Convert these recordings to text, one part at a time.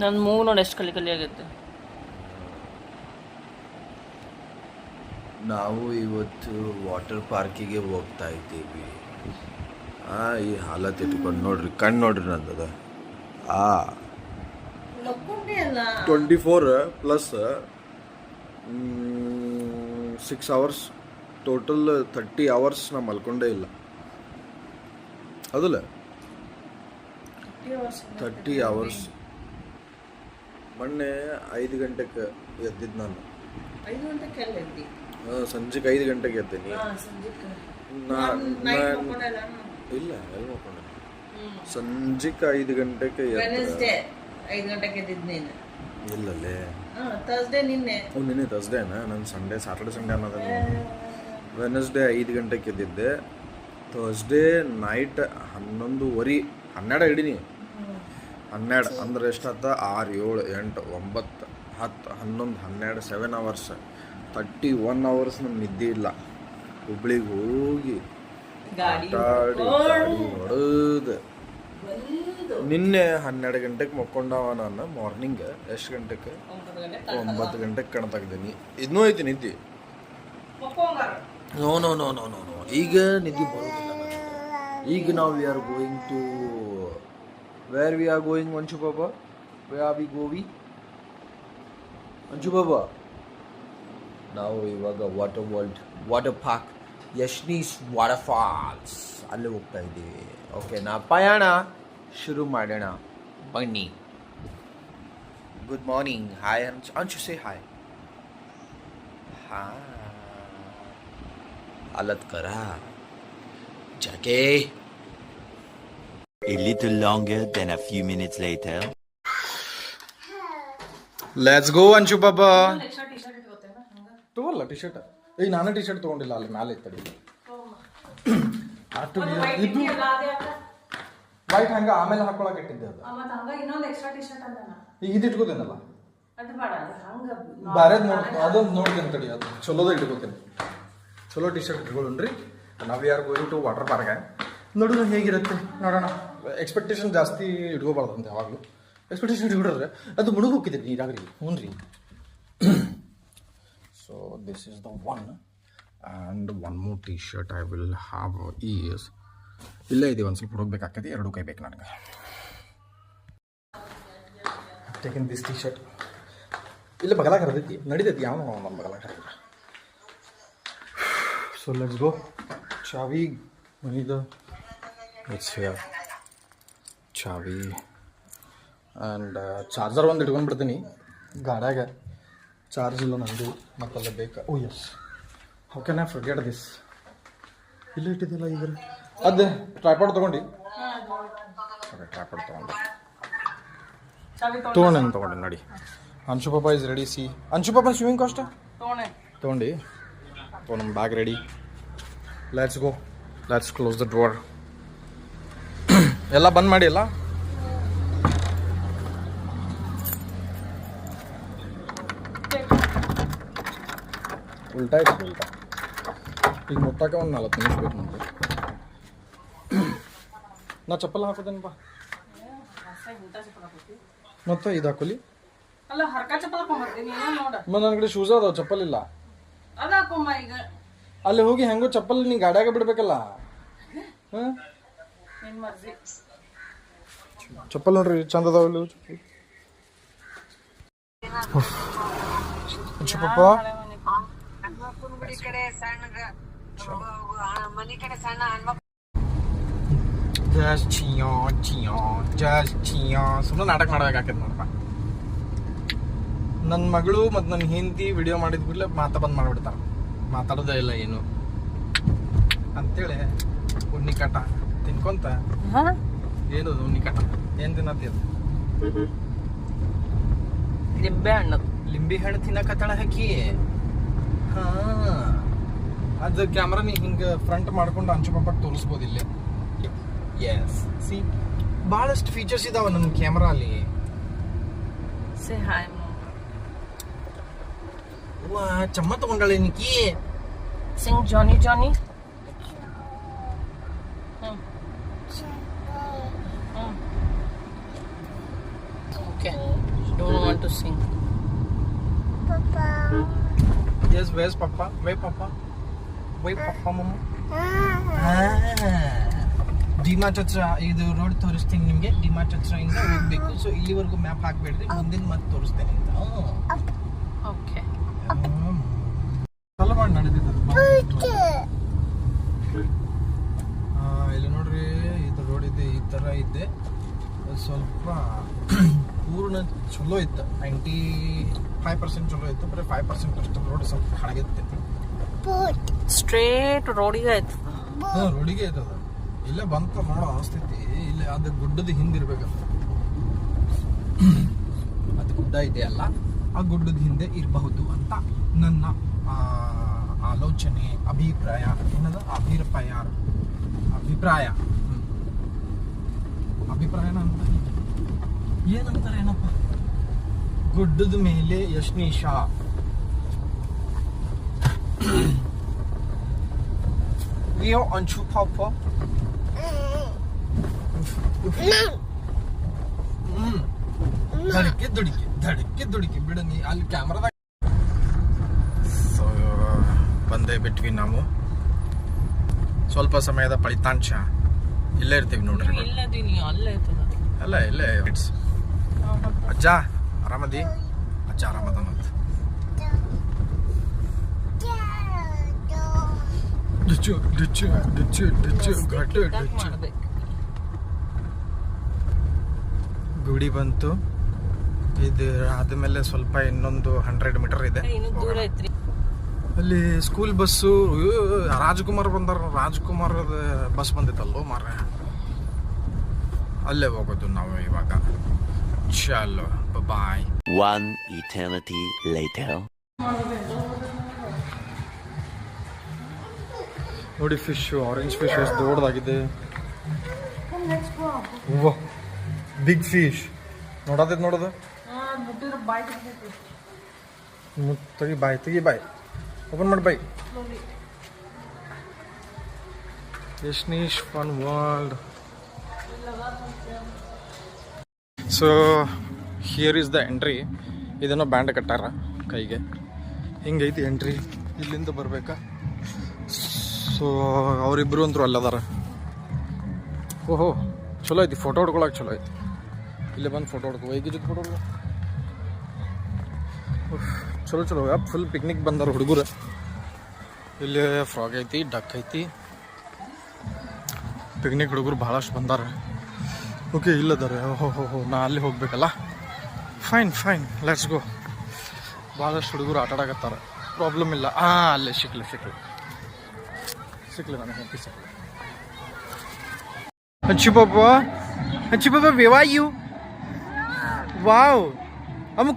ನನ್ನ ಮೂಗು ನೋಡಿ ಎಷ್ಟು ಕಲಿ ಕಲಿ ಆಗೈತೆ. ನಾವು ಇವತ್ತು ವಾಟರ್ ಪಾರ್ಕಿಗೆ ಹೋಗ್ತಾ ಇದ್ದೀವಿ. ಈ ಹಾಲತ್ ಇಟ್ಕೊಂಡು ನೋಡ್ರಿ, ಕಣ್ಣು ನೋಡ್ರಿ ನಂದದ. 24 ಪ್ಲಸ್ 6 hours ಟೋಟಲ್ 30 hours ನಾ ಮಲ್ಕೊಂಡೇ ಇಲ್ಲ. ಅದಲ್ಲ 30 hours. ಮೊನ್ನೆ 5 ಗಂಟೆಗೆ ಎದ್ದಿದ್ದು ನಾನು. 5 ಗಂಟೆಗೆ ಎದ್ದಿ? ಸಂಜೆಗೆ 5 ಗಂಟೆಗೆ ಎದ್ದೇನೆ. ಇಲ್ಲ ಎಲ್ಲಿ ಮಲ್ಕೊಂಡೆ. ಸಂಜೆಗೆ 5 ಗಂಟೆಗೆ 5 ಗಂಟೆಗೆ ಎದ್ದಿದ್ದು ನೀನು? ಇಲ್ಲಲ್ಲೇ ಥರ್ಸ್ಡೇ ನಿನ್ನೆ. ನಿನ್ನೆ ಥರ್ಸ್ಡೇನಾ? ನಾನು ಸ್ಯಾಟರ್ಡೆ ಸಂಡೇ ಅನ್ನೋದಲ್ಲ. ವೆನಸ್ಡೇ 5 ಗಂಟೆಗೆ ಎದ್ದಿದ್ದೆ. Thursday night 11:30 12 ಹಿಡೀನಿ. 12 ಅಂದ್ರೆ ಎಷ್ಟಾಯ್ತ? 6 7 8 9 10 11 12 7 hours. 31 hours ನಮ್ಗೆ ನಿದ್ದೆ ಇಲ್ಲ. ಹುಬ್ಳಿಗೆ ಹೋಗಿ ಗಾಡಿ ಹೊಡೆದು ನಿನ್ನೆ 12 ಗಂಟೆಗೆ ಮಕ್ಕೊಂಡವ ನಾನು. ಮಾರ್ನಿಂಗ್ ಎಷ್ಟು ಗಂಟೆಗೆ? 9 ಗಂಟೆಗೆ ಕಣ್ ತೆಗ್ದೀನಿ. ಇನ್ನೂ ಐತಿ ನಿದ್ದೆ. No no no no no no ಈಗ ನಿದ್ದೆ ಬರೋದಿಲ್ಲ ನನಗೆ. ಈಗ ನಾವು we are going to where we are going Anshu Baba? Where are we ಗೋವಿ ಅಂಶು ಬಾಬಾ? ನಾವು ಇವಾಗ water park Yashnees water falls ಅಲ್ಲಿ ಹೋಗ್ತಾ ಇದ್ದೀವಿ. ಓಕೆ, ನಾ ಪಯಣ ಶುರು ಮಾಡೋಣ ಬನ್ನಿ. Good morning. Hi Anshu, say hi. हालत करा जाके. A little longer than a few minutes later. Let's go Anshu Baba. ತಗೋಲ್ಲ ಟಿ ಶರ್ಟ್. ನಾನು ಟಿ ಶರ್ಟ್ ತಗೊಂಡಿಲ್ಲ, ಅಲ್ಲಿ ಮೇಲೆ ಇತ್ತಡಿ. ಇದು ವೈಟ್ ಹಂಗ ಆಮೇಲೆ ಹಾಕೊಳಕ್ ಇಟ್ಟಿದ್ದೆ. ಅದು ಈಗ ಇದು ಇಟ್ಕೋತೇನಲ್ಲ, ಬಾರೇದ್ ಅದೊಂದು ನೋಡ್ತೀನಿ ತಡಿ. ಅದು ಚಲೋದ ಇಟ್ಕೋತೀನಿ. ಚಲೋ ಟಿ ಶರ್ಟ್ ಇಟ್ಕೊಳ್ಳೋಣ್ರಿ. ನಾವು ಯಾರು ಗೋಯಿಂಗ್ ಟು ವಾಟರ್ ಪಾರ್ಕ್. ನೋಡೋಣ ಹೇಗಿರುತ್ತೆ, ನೋಡೋಣ. ಎಕ್ಸ್ಪೆಕ್ಟೇಷನ್ ಜಾಸ್ತಿ ಇಟ್ಕೋಬಾರ್ದು ಅಂತ ಯಾವಾಗಲೂ. ಎಕ್ಸ್ಪೆಕ್ಟೇಷನ್ ಇಟ್ಬಿಡ್ರೆ ಅದು ಮುಳುಗಿ ಹೋಗ್ತಿದ್ದೆ ನೀರಾಗ್ರಿ. ಹ್ಞೂ ರೀ. So this is the one. And one more T shirt I will have is ಇಲ್ಲೇ ಇದೆ. ಒಂದು ಸ್ವಲ್ಪ ಹುಡುಕ್ಬೇಕಾಗ್ತದೆ. 2 ಕೈ ಬೇಕು ನನಗೆ. Taken this T shirt. ಇಲ್ಲ ಬಗಲಾಗ ಹರಿದೈತಿ, ನಡಿತೈತಿ. ಯಾವ ನಮ್ಮ ಬಗಲಾಗ ಹರಿದ. So let's go. ಚಾವಿ ಮನಿದು ಇಟ್ಸ್ ಹಿಯರ್. ಚಾವಿ ಆ್ಯಂಡ್ ಚಾರ್ಜರ್ ಒಂದು ಇಟ್ಕೊಂಡು ಬಿಡ್ತೀನಿ ಗಾಡ್ಯಾಗ. ಚಾರ್ಜ್ ಇಲ್ಲ ನಂದು, ಮತ್ತಲ್ಲ ಬೇಕಾ? Oh yes, how can I forget this? ಇಲ್ಲ ಇಟ್ಟಿದ್ದಿಲ್ಲ. ಈಗ ಅದು ಟ್ರೈಪಾಡ್ ತೊಗೊಂಡು ಟ್ರೈಪಾಡ್ ತೊಗೊಂಡು ನೋಡಿ. ಅಂಶು ಪಾಪ ಇಸ್ ರೆಡಿ. ಸಿ ಅಂಶು ಪಾಪ ಸ್ವಿಮ್ಮಿಂಗ್ ಕಾಸ್ಟ್ ತೊಗೊಂಡು ನಮ್ಮ bag ready. Let's go. Let's close the door. ಎಲ್ಲ ಬಂದ್ ಮಾಡಿ. ಎಲ್ಲ ಉಲ್ಟಾ ಇತ್ತು. ಉಲ್ಟಾ ಈಗ ಮುಟ್ಟಾಕ ಒಂದು 40 ನಿಮಿಷ ಬೇಕು ನಮಗೆ. ನಾ ಚಪ್ಪಲ್ ಹಾಕೋದೇನಪ್ಪ ಮತ್ತೆ ಇದು ಹಾಕೋಲಿ. ನನ್ನ ಕಡೆ ಶೂಸ್ ಅದಾವ, ಚಪ್ಪಲ್ ಇಲ್ಲ. ಅಲ್ಲಿ ಹೋಗಿ ಹೆಂಗೋ ಚಪ್ಪಲ್ ನೀ ಗಾಡ್ಯಾಗ ಬಿಡ್ಬೇಕಲ್ಲ. ಚಪ್ಪಲ್ ನೋಡ್ರಿ ಚಂದ ಅದಾವ. ಪಾಪ ಸುಮ್ಮನೆ ನಾಟಕ ಮಾಡ್ಬೇಕಾಕೈತೆ ನೋಡಪ್ಪ. ನನ್ನ ಮಗಳು ಮತ್ತು ನನ್ನ ಹೆಂಡತಿ ವಿಡಿಯೋ ಮಾಡಿದ ಕೂಡಲೇ ಬಂದ್ ಮಾಡಿಬಿಡ್ತಾರೆ. ಮಾತಾಡೋದೇ ಇಲ್ಲ ಏನು ಅಂತೇಳಿ ಉಣ್ಣಿ ಕಾಟ ತಿನ್ಕೊಂತ. ಏನು ಉಣ್ಣಿ ಕಾಟ? ಏನ್ ತಿನ್ನತ್ತೀರ? ಲಿಂಬೆ ಹಣ್ಣು. ಲಿಂಬೆ ಹಣ್ಣು ತಿನ್ನಕತ್ತಾಳ ಹಾಕಿ. ಅದು ಕ್ಯಾಮ್ರಾನಿ ಹಿಂಗೆ ಫ್ರಂಟ್ ಮಾಡ್ಕೊಂಡು ಅಂಚು ಪಾಪಕ್ಕೆ ತೋರಿಸ್ಬೋದು ಇಲ್ಲೇ. ಎಸ್, ಸಿ ಭಾಳಷ್ಟು ಫೀಚರ್ಸ್ ಇದಾವ ನನ್ನ ಕ್ಯಾಮ್ರಾ ಅಲ್ಲಿ. Say hi. ವಾ, ಚಮ್ಮ ತಗೊಂಡಾಳೆ ನಿಕ್ಕಿ. Sing Johnny Johnny. Okay. to sing. Yes, where's Papa? Where Papa? Where Papa, Mama? DMart ಹತ್ರ ಇದು ರೋಡ್ ತೋರಿಸ್ತೀನಿ ನಿಮಗೆ. ಡಿಮಾರ್ಟ್ ಹತ್ರ ಇಂದ ಹೋಗ್ಬೇಕು. ಸೊ ಇಲ್ಲಿವರೆಗೂ ಮ್ಯಾಪ್ ಹಾಕ್ಬೇಡ್ರಿ, ಮುಂದಿನ ಮತ್ತೆ ತೋರಿಸ್ತೇನೆ ಅಂತ. Okay. ಚಲೋ ಮಾಡಿ ನಡೆದಿದ್ದು. ಇಲ್ಲಿ ನೋಡ್ರಿ, ಇದು ರೋಡ್ ಇದೆ, ಈ ತರ ಇದೆ. ಸ್ವಲ್ಪ ಪೂರ್ಣ ಚಲೋ ಇತ್ತು. 95% ಚಲೋ ಇತ್ತು, ಬರೀ 5% ಅಷ್ಟು ರೋಡ್ ಸ್ವಲ್ಪ ಹಾಳಾಗಿತ್ತು. Straight ರೋಡಿಗೆ ಆಯ್ತು. ರೋಡಿಗೆ ಐತದ. ಇಲ್ಲೇ ಬಂತ ನೋಡೋ ಅನಿಸ್ತೈತಿ. ಇಲ್ಲೇ ಅದು ಗುಡ್ಡದ ಹಿಂದಿರ್ಬೇಕು. ಅದು ಗುಡ್ಡ ಇದೆಯಲ್ಲ, ಆ ಗುಡ್ಡದ ಹಿಂದೆ ಇರಬಹುದು ಅಂತ ನನ್ನ ಆಲೋಚನೆ, ಅಭಿಪ್ರಾಯ. ಏನದ ಅಭಿಪ್ರಾಯ? ಅಭಿಪ್ರಾಯನ ಅಂತ ಏನಂತಾರೆ, ಏನಪ್ಪ? ಗುಡ್ಡದ ಮೇಲೆ ಯಶ್ನೀಶ. Leo Anchu Papa. ಧಡಕ್ಕೆ ಬಿಡ ನೀ ಅಲ್ಲಿ ಕ್ಯಾಮ್ರಾದಾಗ. ಸೊ ಬಂದೇ ಬಿಟ್ವಿ ನಾವು. ಸ್ವಲ್ಪ ಸಮಯದ ಫಲಿತಾಂಶ ಇಲ್ಲೇ ಇರ್ತೀವಿ ನೋಡ್ರಿ. ಇಲ್ಲದೀನಿ ಅಲ್ಲೇ ಇರ್ತದ. ಅಲ್ಲ ಇಲ್ಲೇ. ಅಜ್ಜ ಆರಾಮದಿ? ಅಜ್ಜ ಆರಾಮದನಂತ. ಗುಡಿ ಬಂತು. ಇದು ಆದ್ಮೇಲೆ ಸ್ವಲ್ಪ ಇನ್ನೊಂದು 100 ಮೀಟರ್ ಇದೆ. ಇನ್ನು ದೂರ ಐತ್ರಿ. ಅಲ್ಲಿ ಸ್ಕೂಲ್ ಬಸ್ಸು ರಾಜ್ಕುಮಾರ್ ಬಂದಾರ. ರಾಜ್ಕುಮಾರ್ ಬಸ್ ಬಂದಿತ್ತಲ್ಲೋ ಮಾರ, ಅಲ್ಲೇ ಹೋಗೋದು ನಾವು ಇವಾಗ. ಚಲೋ ಬಾಯ್. One eternity later. ನೋಡಿ ಫಿಶ್, ಆರೆಂಜ್ ಫಿಶ್ ಎಷ್ಟು ದೊಡ್ಡದಾಗಿದೆ. ಬಿಗ್ ಫಿಶ್ ನೋಡೋದು. ತೆಗಿ ಬಾಯ್ ಓಪನ್ ಮಾಡಿ ಬಾಯ್. Yashneesh fun world. So here is the entry. ಇದನ್ನು ಬ್ಯಾಂಡ್ ಕಟ್ಟಾರ ಕೈಗೆ. ಹಿಂಗೈತಿ ಎಂಟ್ರಿ. ಇಲ್ಲಿಂದ ಬರ್ಬೇಕಾ? ಸೊ ಅವರಿಬ್ಬರು ಅಂತೂ ಅಲ್ಲದಾರ. ಓಹೋ ಚಲೋ ಐತಿ, ಫೋಟೋ ಹೊಡ್ಕೊಳಕ್ಕೆ ಚಲೋ ಐತಿ. ಇಲ್ಲೇ ಬಂದು ಫೋಟೋ ಹೊಡ್ಕೊ. ಹೇಗೆ ಜೊತೆ ಫೋಟೋ ಹೊಡ್ಕೊ. ಚಲೋ ಫುಲ್ ಪಿಕ್ನಿಕ್ ಬಂದಾರ ಹುಡುಗರು. ಇಲ್ಲಿ ಫ್ರಾಗ್ ಐತಿ, ಡಕ್ ಐತಿ. ಪಿಕ್ನಿಕ್ ಹುಡುಗರು ಭಾಳಷ್ಟು ಬಂದಾರ. ಓಕೆ ಇಲ್ಲದಾರೆ. ಓಹೋ ನಾ ಅಲ್ಲಿ ಹೋಗ್ಬೇಕಲ್ಲ. Fine let's go. ಭಾಳಷ್ಟು ಹುಡುಗರು ಆಟ ಆಡಕತ್ತಾರ. ಪ್ರಾಬ್ಲಮ್ ಇಲ್ಲ. ಅಲ್ಲೇ ಸಿಕ್ಲಿ ನನಗೆ ಹೆಂಡತಿ ಸಿಕ್ಲಿ. Anchu Papa, where are you? Wow,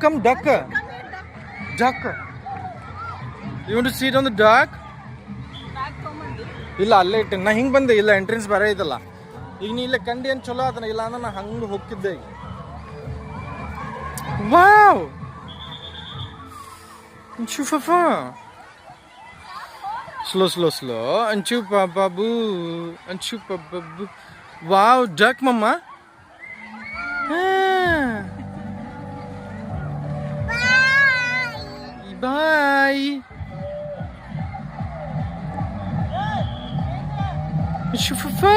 come duck. You want to sit on the duck? ಇಲ್ಲ ಅಲ್ಲೇ ಇಟ್ಟೆ ನಾ. ಹಿಂಗೆ ಬಂದೆ. ಇಲ್ಲ ಎಂಟ್ರೆನ್ಸ್ ಬೇರೆ ಐತಲ್ಲ. ಈಗ ನೀ ಇಲ್ಲೇ ಕಂಡಿ ಅಂತ ಚಲೋ ಆತನ. ಇಲ್ಲ ಅಂದ್ರೆ ನಾ ಹಂಗೆ ಹೋಗ್ತಿದ್ದೆ ಈಗ. Wow Anchu Papa. Slow. Anchu Papa boo. Wow, duck mama. Bye. Anchu Papa.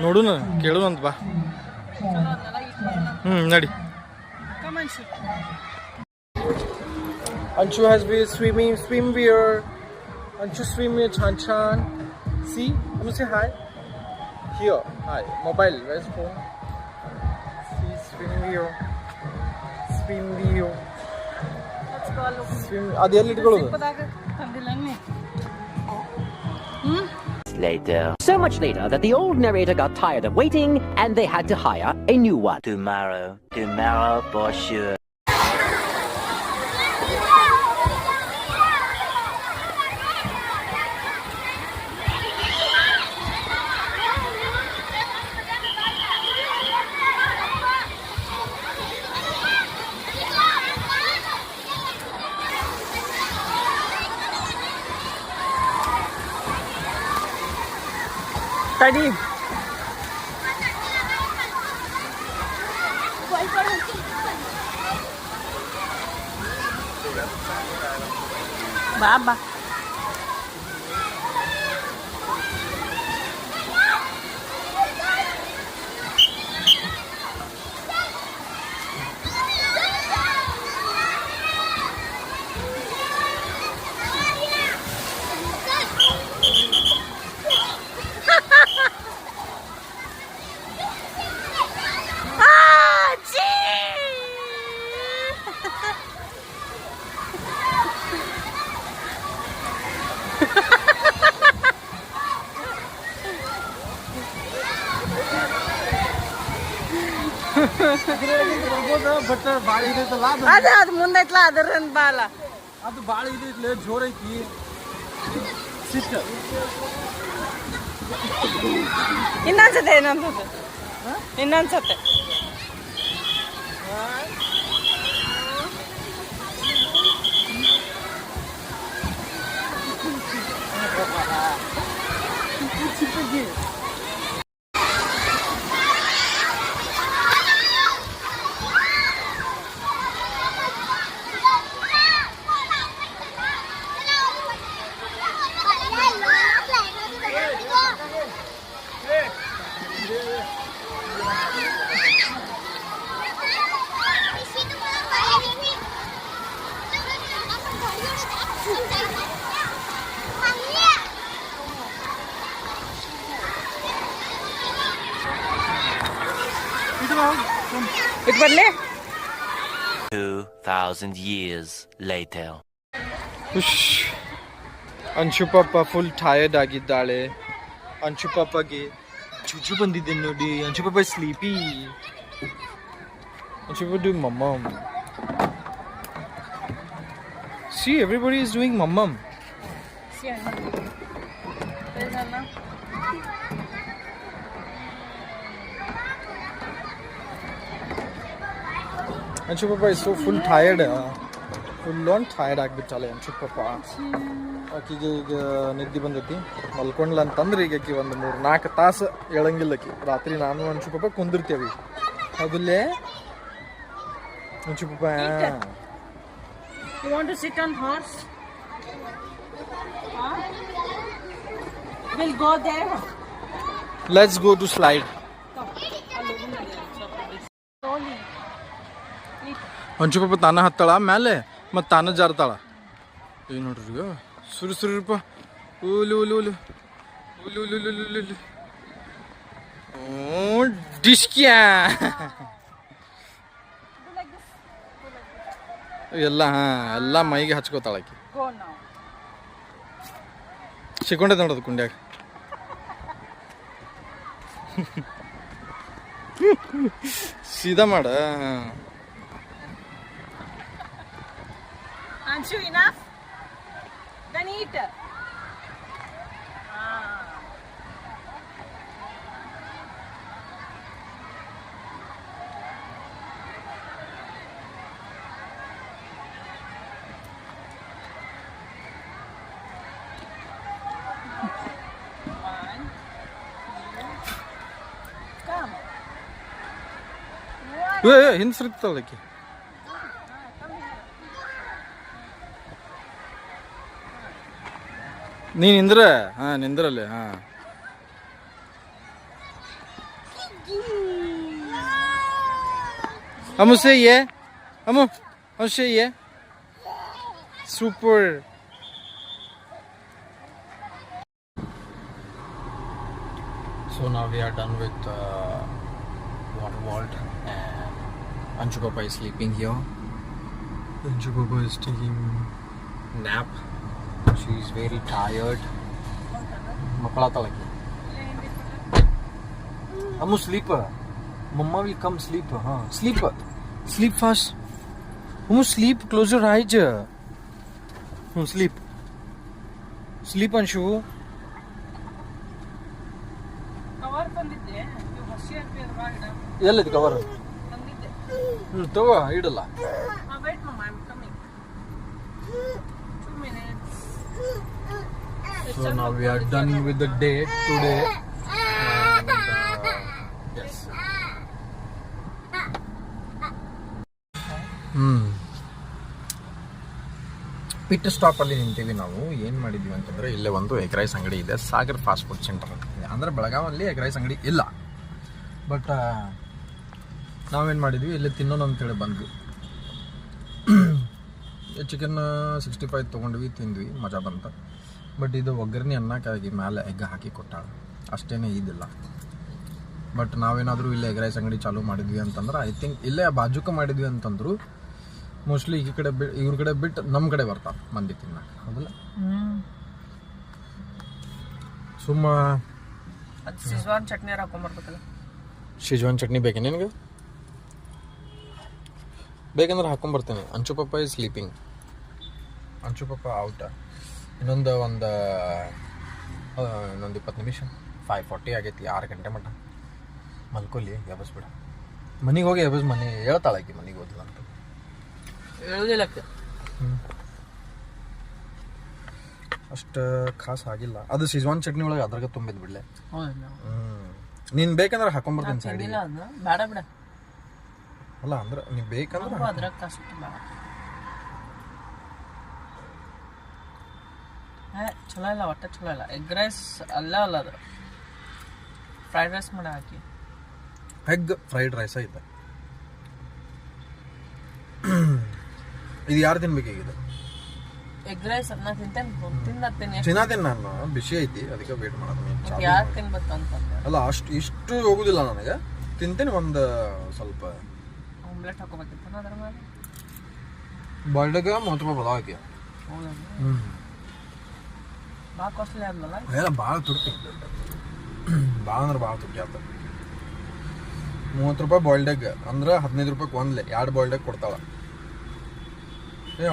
ನೋಡುನ ಕೇಳುವಂತ ಬಾ. ನಡಿ. Anchu has been swimwear. Anchu swimwear chan. See, let me say hi. Here, hi. Mobile, where's phone? See, swimwear. Let's go look. ಅದು ಎಲ್ಲಿ ಇಟ್ಕೊಳ್ಳೋದು? Later. So much later that the old narrator got tired of waiting and they had to hire a new one. Tomorrow for sure. Tiny. Baba but ಭಾಳ ಇದೈತಲ್ಲ ಅದು ಮುಂದೈತ್ಲ ಅದರ ಬಾಲ ಅದು ಭಾಳ ಇದೈತ್ಲೆ ಜೋರ್ ಐತಿ ಸಿಟ್ ಇನ್ನೊಂದ್ಸತೆ ಇನ್ನೊಂದ್ಸತೆ ಇದು ಬರ್ಲಿ 2,000 years later. ಅಂಶು ಪಾಪ ಫುಲ್ ಟಯರ್ಡ್ ಆಗಿದ್ದಾಳೆ. ಅಂಶು ಪಾಪಗೆ ಜುಜು ಬಂದಿದೆ ನೋಡಿ. ಅಂಶು ಪಾಪ ಸ್ಲೀಪಿ. ಅಂಶು ಪಾಪ do ಮಮ್ಮಮ್. See, everybody is doing mum. Anshu Papa is so full tired. Full on tired ಆಗ್ಬಿಟ್ಟಾಳೆ Anshu Papa. ಆಕಿಗೆ ಈಗ ನಿದ್ದೆ ಬಂದೈತಿ. ಮಲ್ಕೊಂಡ್ಲ ಅಂತಂದ್ರೆ ಈಗ ಆಕಿ ಒಂದು 3-4 ತಾಸು ಏಳಂಗಿಲ್ಲ ಆಕಿ. ರಾತ್ರಿ ನಾನು Anshu Papa ಕುಂದಿರ್ತೀವಿ. ಹೌದಲ್ಲೇ Anshu Papa? You want to sit on horse? Huh? We'll go there. Let's go to slide. Slowly. Anshu Papa ತಾನ ಹತ್ತಾಳ ಮೇಲೆ ಮತ್ತು ತಾನ ಜಾರ್ತಾಳ. ಈಗ ನೋಡ್ರಿ ಈಗ ಸುರಿಪ್ಪ ಊಲು ಊಲು ಊಲು ಊಲು ಊಲು ಊಲು ಊಲು ಓ ಡಿಸ್ಕ್ಯಾ ಎಲ್ಲ ಎಲ್ಲ ಮೈಗೆ ಹಚ್ಕೋತಾಳ ಆಕಿ. Go now. ಸಿಕ್ಕೊಂಡೈತೆ ನೋಡೋದು ಕುಂಡ್ಯಾಗ. ಸೀದಾ ಮಾಡ. Anshu, enough? Then eat. Come. ಹಿಂದೆ ಸರಿತಾಳ ಆಕಿ. ನೀ ನಿಂದ್ರ ನಿಂದ್ರಲ್ಲಿ ಅಮ್ಮು say yeah. Ammu say yeah. Super. So now we are done with water vault and Anshu Papa is sleeping here. Anshu Papa is taking nap. She is very tired. Mapalatalaki. Ammu sleep. Mama will come sleep. Sleep. Sleep fast. Ammu sleep. Close your eyes. Sleep. Sleep Anshu. Cover ತಂದಿದ್ದೆ. ನೀವು ಹಸಿ ಹಾಕಿರುವಾಗ ಎಲ್ಲಿದೆ cover? ತಂದಿದ್ದೆ. ತಗೋ ಇಡಲ್ಲ. Wait mama, I'm coming. 2 minutes. So now we are done with the day today. And, yes. Pit ಸ್ಟಾಪಲ್ಲಿ ನಿಂತೀವಿ ನಾವು. ಏನು ಮಾಡಿದ್ವಿ ಅಂತಂದರೆ ಇಲ್ಲೇ ಒಂದು ಎಗ್ ರೈಸ್ ಅಂಗಡಿ ಇದೆ, ಸಾಗರ್ ಫಾಸ್ಟ್ ಫುಡ್ ಸೆಂಟರ್. ಅಂದರೆ ಬೆಳಗಾವಲ್ಲಿ ಎಗ್ ರೈಸ್ ಅಂಗಡಿ ಇಲ್ಲ, ಬಟ್ ನಾವೇನು ಮಾಡಿದ್ವಿ ಇಲ್ಲೇ ತಿನ್ನೋಣ ಅಂತೇಳಿ ಬಂದ್ವಿ. ಚಿಕನ್ 65 ತೊಗೊಂಡ್ವಿ, ತಿಂದ್ವಿ, ಮಜಾ ಬಂತ. ಬಟ್ ಇದು ಒಗ್ಗರಣೆ ಅನ್ನಕ್ಕಾಗಿ ಮೇಲೆ ಎಗ್ ಹಾಕಿ ಕೊಟ್ಟಾಳ, ಅಷ್ಟೇ ಇದಿಲ್ಲ. ಬಟ್ ನಾವೇನಾದರೂ ಇಲ್ಲೇ ಎಗ್ ರೈಸ್ ಅಂಗಡಿ ಚಾಲೂ ಮಾಡಿದ್ವಿ ಅಂತಂದ್ರೆ ಐ ಥಿಂಕ್ ಇಲ್ಲೇ ಬಾಜುಕ ಮಾಡಿದ್ವಿ ಅಂತಂದ್ರು ಮೋಸ್ಟ್ಲಿ ಈ ಕಡೆ ಇವ್ರ ಕಡೆ ಬಿಟ್ಟು ನಮ್ಮ ಕಡೆ ಬರ್ತಾವೆ ಮಂದಿ ತಿನ್ನಕ್ಕೆ, ಹೌದಲ್ಲ? ಸುಮ್ಮ ಸಿಜ್ವಾನ್ ಚಟ್ನಿ ಹಾಕೊಂಡ್ಬರ್ಬೇಕಲ್ಲ. ಶಿಜ್ವಾನ್ ಚಟ್ನಿ ಬೇಕೆ ನಿನಗೆ? ಬೇಕಂದ್ರೆ ಹಾಕೊಂಬರ್ತೇನೆ. ಅಂಚು ಪಪ್ಪ ಇಸ್ ಸ್ಲೀಪಿಂಗ್. ಅಂಚು ಪಪ್ಪ ಔಟ. ಇನ್ನೊಂದು 20 ನಿಮಿಷ, 5:40 ಆಗೈತಿ, 6 ಗಂಟೆ ಮಟ್ಟ ಮಲ್ಕೊಲ್ಲಿ, ಎಬಸ್ಬಿಡ. ಮನೆಗೆ ಹೋಗಿ ಮನೆ ಹೇಳ್ತಾಳಾಕಿ ಮನೆಗೆ ಹೋದಿಲ್ಲ ಅಂತ. ಹೇಳುದಿಲ್ಲ. ಅಷ್ಟು ಖಾಸ್ ಆಗಿಲ್ಲ ಅದು. ಶಿಜ್ವಾನ್ ಚಟ್ನಿ ಒಳಗೆ ಅದ್ರಾಗ ತುಂಬಿದ್ ಬಿಡ್ಲೆ. ನೀನು ಬೇಕಂದ್ರೆ ಹಾಕೊಂಬರ್ತೀನಿ ಸೈಡಿಗೆ. ಬೇಡ ಬಿಡ. ಅಲ್ಲ ಅಂದ್ರೆ ನೀವು ಬೇಕಂದ್ರೆ ಅದ್ರಾಗ ಕಷ್ಟ ಬೇಡ. ಚಲೋ ಇಲ್ಲ, ಒಟ್ಟ ಚಲೋ ಇಲ್ಲ. ಎಗ್ ರೈಸ್ ಅಲ್ಲ ಅದು, ಫ್ರೈಡ್ ರೈಸ್ ಮಾಡಿ ಹಾಕಿ. ಎಗ್ ಫ್ರೈಡ್ ರೈಸ್ ಐತೆ. ಇದು ಯಾರು ತಿನ್ಬೇಕಾಗಿದೆ? ಎಗ್ ರೈಸ್ ಅದನ್ನ ತಿಂತೀನಿ ನಾನು. ಬಿಸಿ ಐತಿ, ಅದಕ್ಕೆ ವೇಟ್ ಮಾಡೋದು. ಯಾರು ತಿನ್ಬೇಕು ಅಂತಂದ್ರೆ ಅಲ್ಲ, ಇಷ್ಟು ಹೋಗುದಿಲ್ಲ ನನಗೆ. ತಿಂತೀನಿ ಒಂದು ಸ್ವಲ್ಪ. ಆಮ್ಲೆಟ್ ಹಾಕೋಬೇಕಿತ್ತು ಅದ್ರ ಮೇಲೆ. ಬಾಯ್ಲ್ಡಾಗ 30 ರೂಪಾಯಿ ಬದಾವ ಆಕಿ. ಭಾಳ ಕಾಸ್ಟ್ಲಿ ಆದ್ಲಲ್ಲ. ಎಲ್ಲ ಭಾಳ ತುಟ್ಟಿ, ಭಾಳ ಅಂದ್ರೆ ಭಾಳ ತುಟ್ಟಿ ಆತ. 30 ರೂಪಾಯಿ ಬಾಯ್ಲ್ಡ್ ಎಗ್ ಅಂದ್ರೆ 15 ರೂಪಾಯಿಗೆ ಒಂದ್ಲೆ 2 ಬಾಯ್ಲ್ಡ್ ಎಗ್ ಕೊಡ್ತಾಳ.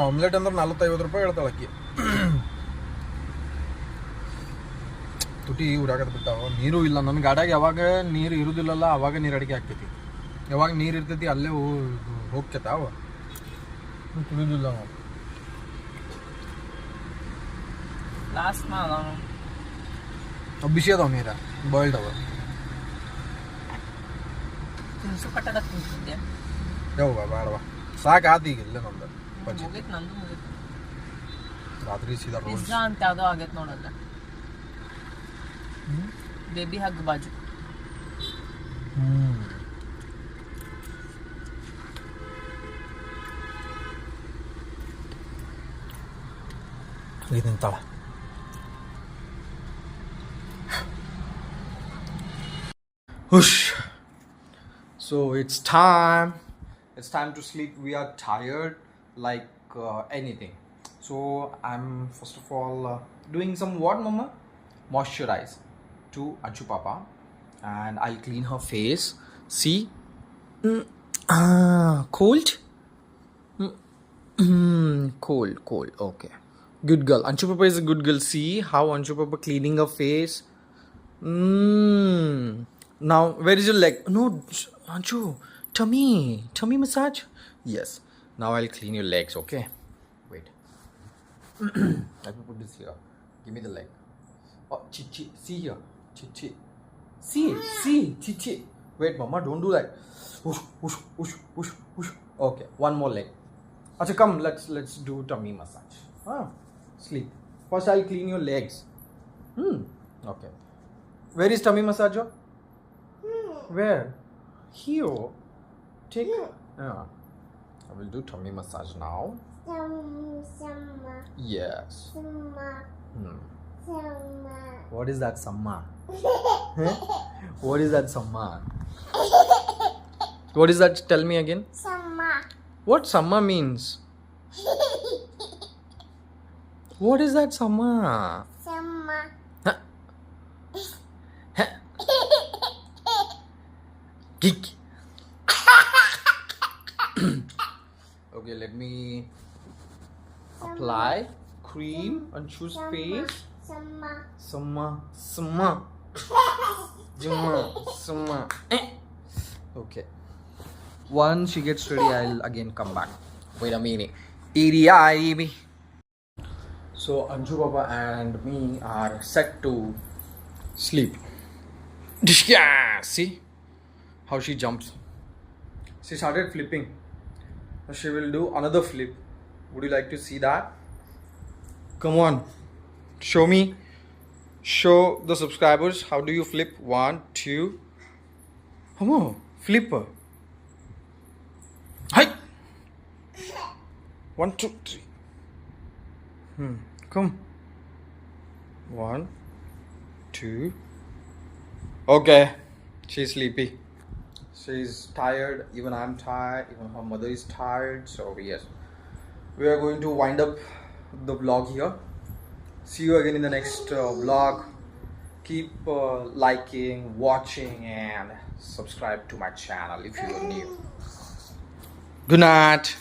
ಆಮ್ಲೆಟ್ ಅಂದ್ರೆ 40-50 ರೂಪಾಯಿ ಹೇಳ್ತಾಳ ಅಕ್ಕಿ. ತುಟಿ ಉಡಾಕತ್ ಬಿಟ್ಟಾವ. ನೀರು ಇಲ್ಲ ನನ್ನ ಗಾಡ್ಯಾಗ. ಯಾವಾಗ ನೀರು ಇರುದಿಲ್ಲಲ್ಲ ಅವಾಗ ನೀರು ಅಡಿಕೆ ಆಗ್ತೈತಿ, ಯಾವಾಗ ನೀರು ಇರ್ತೈತಿ ಅಲ್ಲೇ ಹೋಗ್ತೈತಾವ, ಕುಡಿಯೋದಿಲ್ಲ ನಾವು. ಲಾಸ್ಟ್ ಬಿಸಿ ಅದಾವ ನೀರ, ಬಾಯ್ಲ್ಡ್ ಅವ. ತಿನ್ಸು ಕಟ್ಟದ ತಿನ್ಸಿದ್ದೆ. ಯಾವಾಗ ಬೇಡವಾ, ಸಾಕು ಆತ ಈಗ. ಇಲ್ಲ ನಮ್ದು ಮುಗೀತು, ನಂದು ಮುಗೀತು. ರಾತ್ರಿ ಸೀದಾ ರೋಲ್ಸ್ ಪಿಜ್ಜಾ ಅಂತ ಯಾವುದೋ ಆಗೈತೆ ನೋಡಲ್ಲ. ಬೇಬಿ ಹಗ್ ಬಾಜು. ಇದು ತಿಂತಾಳ. Whoosh. So it's time to sleep. We are tired like anything. So I'm first of all doing some what, mama? Moisturize to Anchu Papa, and I'll clean her face. See, cold. Cold. Okay, good girl. Anchu Papa is a good girl. See how Anchu Papa cleaning her face. Now, where is your leg? No, Anchu, tummy massage. Yes. Now I'll clean your legs. Okay. Wait. Let me put this here. Give me the leg. Oh, chichi. See here. Chichi. See. Chichi. Wait, mama. Don't do that. Whoosh. Okay. One more leg. Acha, come. Let's do tummy massage. Sleep. First, I'll clean your legs. Okay. Where is tummy massager? Where? Here. Take. I will do tummy massage now. Yes. What is that, Samma? What is that, Samma? What is that? Tell me again. Samma. What Samma means? What is that, Samma? Samma. Geek. Okay, let me apply cream on Chu's face. Samma. Okay. Once she gets ready, I'll again come back. Wait a minute. So Anju Baba and me are set to sleep. See how she jumps. She started flipping. She will do another flip. Would you like to see that? Come on. Show me. Show the subscribers. How do you flip? 1, 2. Come on. Flipper. Hi. 1, 2, 3. Come. 1, 2. Okay. She's sleepy. She's tired. Even I'm tired. Even her mother is tired. So yes, we are going to wind up the vlog here. See you again in the next vlog. Keep liking, watching, and subscribe to my channel if you are new. Good night.